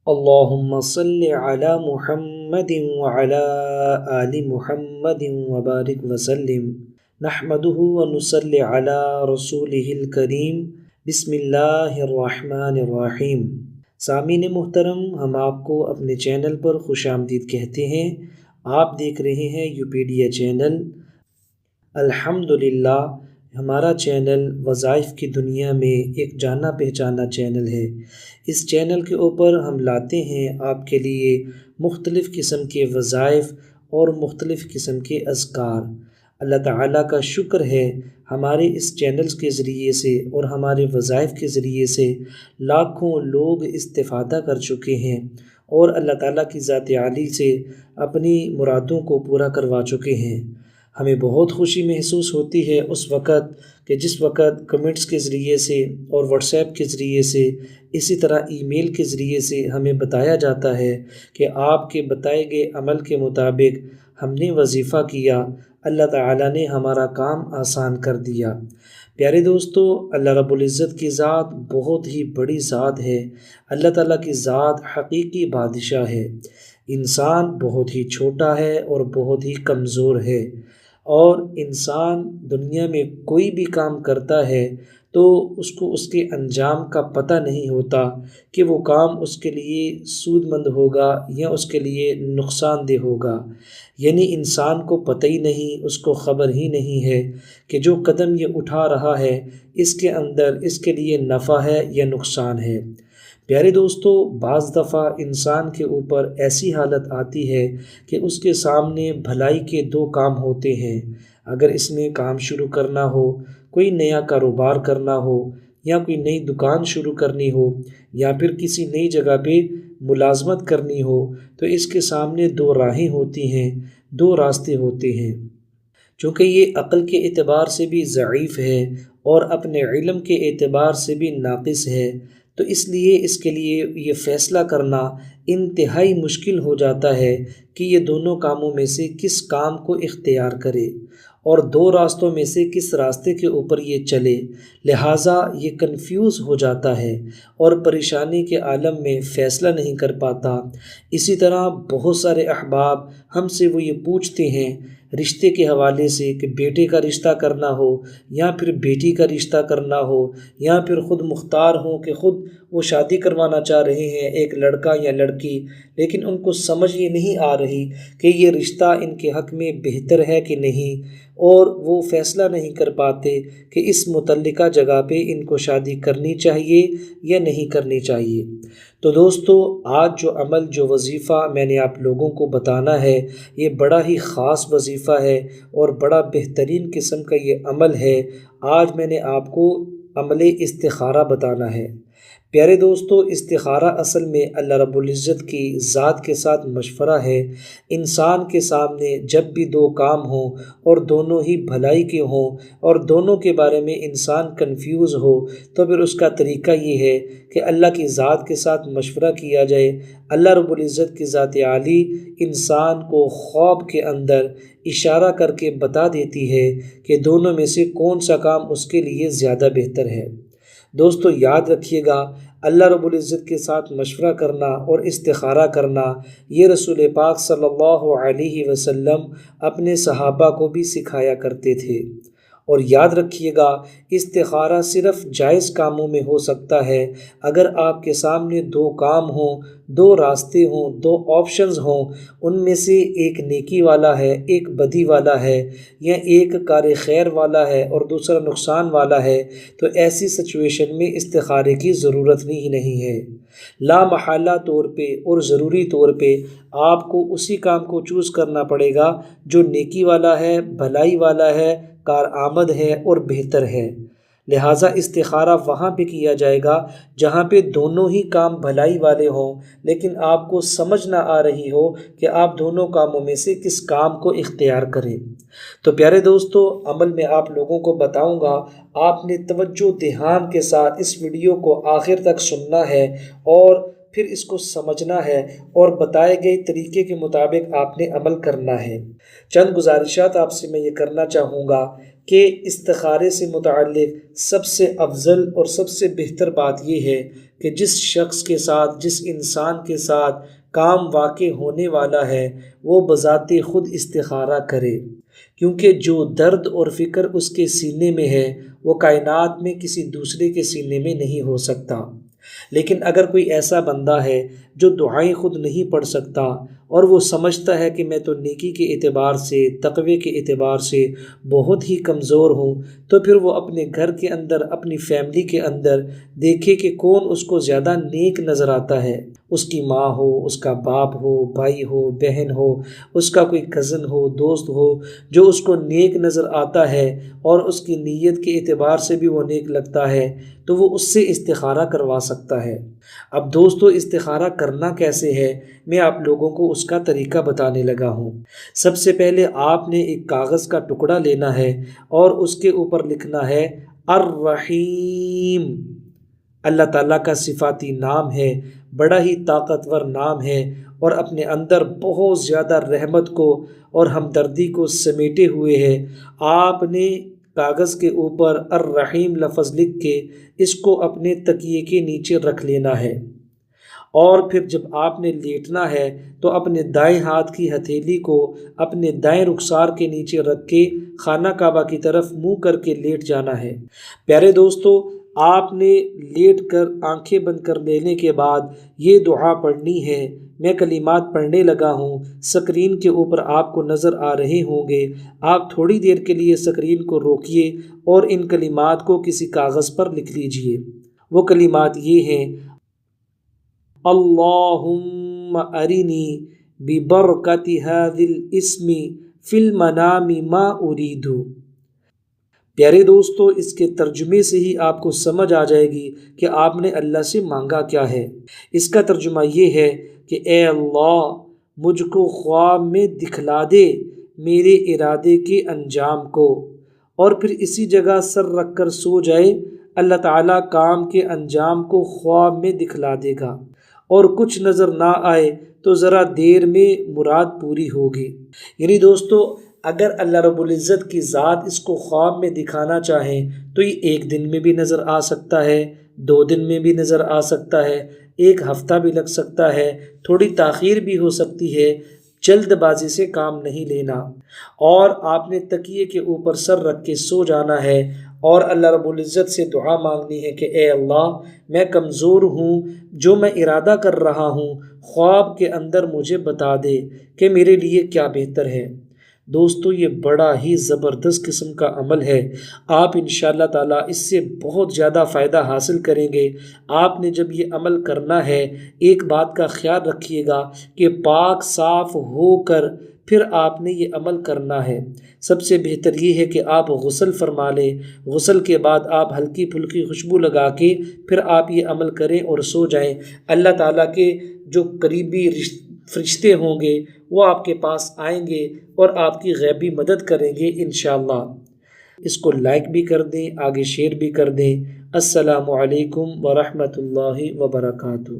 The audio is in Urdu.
اللهم صل على محمد وعلى آل محمد وبارك وسلم نحمده ونصلي على رسوله الكريم بسم اللہ الرحمن الرحیم۔ سامعین محترم، ہم آپ کو اپنے چینل پر خوش آمدید کہتے ہیں۔ آپ دیکھ رہے ہیں یوپیڈیا چینل۔ الحمدللہ ہمارا چینل وظائف کی دنیا میں ایک جانا پہچانا چینل ہے۔ اس چینل کے اوپر ہم لاتے ہیں آپ کے لیے مختلف قسم کے وظائف اور مختلف قسم کے اذکار۔ اللہ تعالیٰ کا شکر ہے، ہمارے اس چینلز کے ذریعے سے اور ہمارے وظائف کے ذریعے سے لاکھوں لوگ استفادہ کر چکے ہیں اور اللہ تعالیٰ کی ذات عالی سے اپنی مرادوں کو پورا کروا چکے ہیں۔ ہمیں بہت خوشی محسوس ہوتی ہے اس وقت کہ جس وقت کمنٹس کے ذریعے سے اور واٹس ایپ کے ذریعے سے، اسی طرح ای میل کے ذریعے سے ہمیں بتایا جاتا ہے کہ آپ کے بتائے گئے عمل کے مطابق ہم نے وظیفہ کیا، اللہ تعالیٰ نے ہمارا کام آسان کر دیا۔ پیارے دوستو، اللہ رب العزت کی ذات بہت ہی بڑی ذات ہے۔ اللہ تعالیٰ کی ذات حقیقی بادشاہ ہے۔ انسان بہت ہی چھوٹا ہے اور بہت ہی کمزور ہے، اور انسان دنیا میں کوئی بھی کام کرتا ہے تو اس کو اس کے انجام کا پتہ نہیں ہوتا کہ وہ کام اس کے لیے سود مند ہوگا یا اس کے لیے نقصان دہ ہوگا۔ یعنی انسان کو پتہ ہی نہیں، اس کو خبر ہی نہیں ہے کہ جو قدم یہ اٹھا رہا ہے اس کے اندر اس کے لیے نفع ہے یا نقصان ہے۔ پیارے دوستو، بعض دفعہ انسان کے اوپر ایسی حالت آتی ہے کہ اس کے سامنے بھلائی کے دو کام ہوتے ہیں۔ اگر اس میں کام شروع کرنا ہو، کوئی نیا کاروبار کرنا ہو، یا کوئی نئی دکان شروع کرنی ہو، یا پھر کسی نئی جگہ پہ ملازمت کرنی ہو، تو اس کے سامنے دو راہیں ہوتی ہیں، دو راستے ہوتے ہیں۔ چونکہ یہ عقل کے اعتبار سے بھی ضعیف ہے اور اپنے علم کے اعتبار سے بھی ناقص ہے، تو اس لیے اس کے لیے یہ فیصلہ کرنا انتہائی مشکل ہو جاتا ہے کہ یہ دونوں کاموں میں سے کس کام کو اختیار کرے اور دو راستوں میں سے کس راستے کے اوپر یہ چلے۔ لہٰذا یہ کنفیوز ہو جاتا ہے اور پریشانی کے عالم میں فیصلہ نہیں کر پاتا۔ اسی طرح بہت سارے احباب ہم سے وہ یہ پوچھتے ہیں رشتے کے حوالے سے کہ بیٹے کا رشتہ کرنا ہو یا پھر بیٹی کا رشتہ کرنا ہو، یا پھر خود مختار ہوں کہ خود وہ شادی کروانا چاہ رہے ہیں ایک لڑکا یا لڑکی، لیکن ان کو سمجھ یہ نہیں آ رہی کہ یہ رشتہ ان کے حق میں بہتر ہے کہ نہیں، اور وہ فیصلہ نہیں کر پاتے کہ اس متعلقہ جگہ پہ ان کو شادی کرنی چاہیے یا نہیں کرنی چاہیے۔ تو دوستو، آج جو عمل، جو وظیفہ میں نے آپ لوگوں کو بتانا ہے، یہ بڑا ہی خاص وظیفہ ہے اور بڑا بہترین قسم کا یہ عمل ہے۔ آج میں نے آپ کو عمل استخارہ بتانا ہے۔ پیارے دوستو، استخارہ اصل میں اللہ رب العزت کی ذات کے ساتھ مشورہ ہے۔ انسان کے سامنے جب بھی دو کام ہوں اور دونوں ہی بھلائی کے ہوں اور دونوں کے بارے میں انسان کنفیوز ہو، تو پھر اس کا طریقہ یہ ہے کہ اللہ کی ذات کے ساتھ مشورہ کیا جائے۔ اللہ رب العزت کی ذات عالی انسان کو خواب کے اندر اشارہ کر کے بتا دیتی ہے کہ دونوں میں سے کون سا کام اس کے لیے زیادہ بہتر ہے۔ دوستو، یاد رکھیے گا، اللہ رب العزت کے ساتھ مشورہ کرنا اور استخارہ کرنا یہ رسول پاک صلی اللہ علیہ وسلم اپنے صحابہ کو بھی سکھایا کرتے تھے۔ اور یاد رکھیے گا، استخارہ صرف جائز کاموں میں ہو سکتا ہے۔ اگر آپ کے سامنے دو کام ہوں، دو راستے ہوں، دو آپشنز ہوں، ان میں سے ایک نیکی والا ہے، ایک بدی والا ہے، یا ایک کار خیر والا ہے اور دوسرا نقصان والا ہے، تو ایسی سچویشن میں استخارے کی ضرورت ہی نہیں ہے۔ لا محالہ طور پہ اور ضروری طور پہ آپ کو اسی کام کو چوز کرنا پڑے گا جو نیکی والا ہے، بھلائی والا ہے، کارآمد ہے اور بہتر ہے۔ لہٰذا استخارہ وہاں پہ کیا جائے گا جہاں پہ دونوں ہی کام بھلائی والے ہوں، لیکن آپ کو سمجھ نہ آ رہی ہو کہ آپ دونوں کاموں میں سے کس کام کو اختیار کریں۔ تو پیارے دوستو، عمل میں آپ لوگوں کو بتاؤں گا، آپ نے توجہ دھیان کے ساتھ اس ویڈیو کو آخر تک سننا ہے اور پھر اس کو سمجھنا ہے اور بتائے گئے طریقے کے مطابق آپ نے عمل کرنا ہے۔ چند گزارشات آپ سے میں یہ کرنا چاہوں گا کہ استخارے سے متعلق سب سے افضل اور سب سے بہتر بات یہ ہے کہ جس شخص کے ساتھ، جس انسان کے ساتھ کام واقع ہونے والا ہے وہ بذات خود استخارہ کرے، کیونکہ جو درد اور فکر اس کے سینے میں ہے وہ کائنات میں کسی دوسرے کے سینے میں نہیں ہو سکتا۔ لیکن اگر کوئی ایسا بندہ ہے جو دعائیں خود نہیں پڑھ سکتا اور وہ سمجھتا ہے کہ میں تو نیکی کے اعتبار سے، تقوی کے اعتبار سے بہت ہی کمزور ہوں، تو پھر وہ اپنے گھر کے اندر، اپنی فیملی کے اندر دیکھے کہ کون اس کو زیادہ نیک نظر آتا ہے۔ اس کی ماں ہو، اس کا باپ ہو، بھائی ہو، بہن ہو، اس کا کوئی کزن ہو، دوست ہو، جو اس کو نیک نظر آتا ہے اور اس کی نیت کے اعتبار سے بھی وہ نیک لگتا ہے، تو وہ اس سے استخارہ کروا سکتا ہے۔ اب دوستو، استخارہ کرنا کیسے ہے، میں آپ لوگوں کو اس کا طریقہ بتانے لگا ہوں۔ سب سے پہلے آپ نے ایک کاغذ کا ٹکڑا لینا ہے اور اس کے اوپر لکھنا ہے الرحیم۔ اللہ تعالیٰ کا صفاتی نام ہے، بڑا ہی طاقتور نام ہے، اور اپنے اندر بہت زیادہ رحمت کو اور ہمدردی کو سمیٹے ہوئے ہے۔ آپ نے کاغذ کے اوپر الرحیم لفظ لکھ کے اس کو اپنے تکیے کے نیچے رکھ لینا ہے، اور پھر جب آپ نے لیٹنا ہے تو اپنے دائیں ہاتھ کی ہتھیلی کو اپنے دائیں رخسار کے نیچے رکھ کے خانہ کعبہ کی طرف منہ کر کے لیٹ جانا ہے۔ پیارے دوستو، آپ نے لیٹ کر آنکھیں بند کر لینے کے بعد یہ دعا پڑھنی ہے۔ میں کلمات پڑھنے لگا ہوں، اسکرین کے اوپر آپ کو نظر آ رہے ہوں گے۔ آپ تھوڑی دیر کے لیے اسکرین کو روکیے اور ان کلمات کو کسی کاغذ پر لکھ لیجئے۔ وہ کلمات یہ ہیں: اللہم ارنی ببرکت ھذا الاسم فی المنام ما ارید۔ پیارے دوستو، اس کے ترجمے سے ہی آپ کو سمجھ آ جائے گی کہ آپ نے اللہ سے مانگا کیا ہے۔ اس کا ترجمہ یہ ہے کہ اے اللہ، مجھ کو خواب میں دکھلا دے میرے ارادے کے انجام کو، اور پھر اسی جگہ سر رکھ کر سو جائے۔ اللہ تعالیٰ کام کے انجام کو خواب میں دکھلا دے گا، اور کچھ نظر نہ آئے تو ذرا دیر میں مراد پوری ہوگی۔ یعنی دوستو، اگر اللہ رب العزت کی ذات اس کو خواب میں دکھانا چاہیں تو یہ 1 دن میں بھی نظر آ سکتا ہے، 2 دن میں بھی نظر آ سکتا ہے، 1 ہفتہ بھی لگ سکتا ہے، تھوڑی تاخیر بھی ہو سکتی ہے۔ جلد بازی سے کام نہیں لینا، اور آپ نے تکیے کے اوپر سر رکھ کے سو جانا ہے اور اللہ رب العزت سے دعا مانگنی ہے کہ اے اللہ، میں کمزور ہوں، جو میں ارادہ کر رہا ہوں خواب کے اندر مجھے بتا دے کہ میرے لیے کیا بہتر ہے۔ دوستو، یہ بڑا ہی زبردست قسم کا عمل ہے۔ آپ انشاءاللہ تعالیٰ اس سے بہت زیادہ فائدہ حاصل کریں گے۔ آپ نے جب یہ عمل کرنا ہے، ایک بات کا خیال رکھیے گا کہ پاک صاف ہو کر پھر آپ نے یہ عمل کرنا ہے۔ سب سے بہتر یہ ہے کہ آپ غسل فرما لیں، غسل کے بعد آپ ہلکی پھلکی خوشبو لگا کے پھر آپ یہ عمل کریں اور سو جائیں۔ اللہ تعالیٰ کے جو قریبی فرشتے ہوں گے وہ آپ کے پاس آئیں گے اور آپ کی غیبی مدد کریں گے انشاءاللہ۔ اس کو لائک بھی کر دیں، آگے شیئر بھی کر دیں۔ السلام علیکم ورحمۃ اللہ وبرکاتہ۔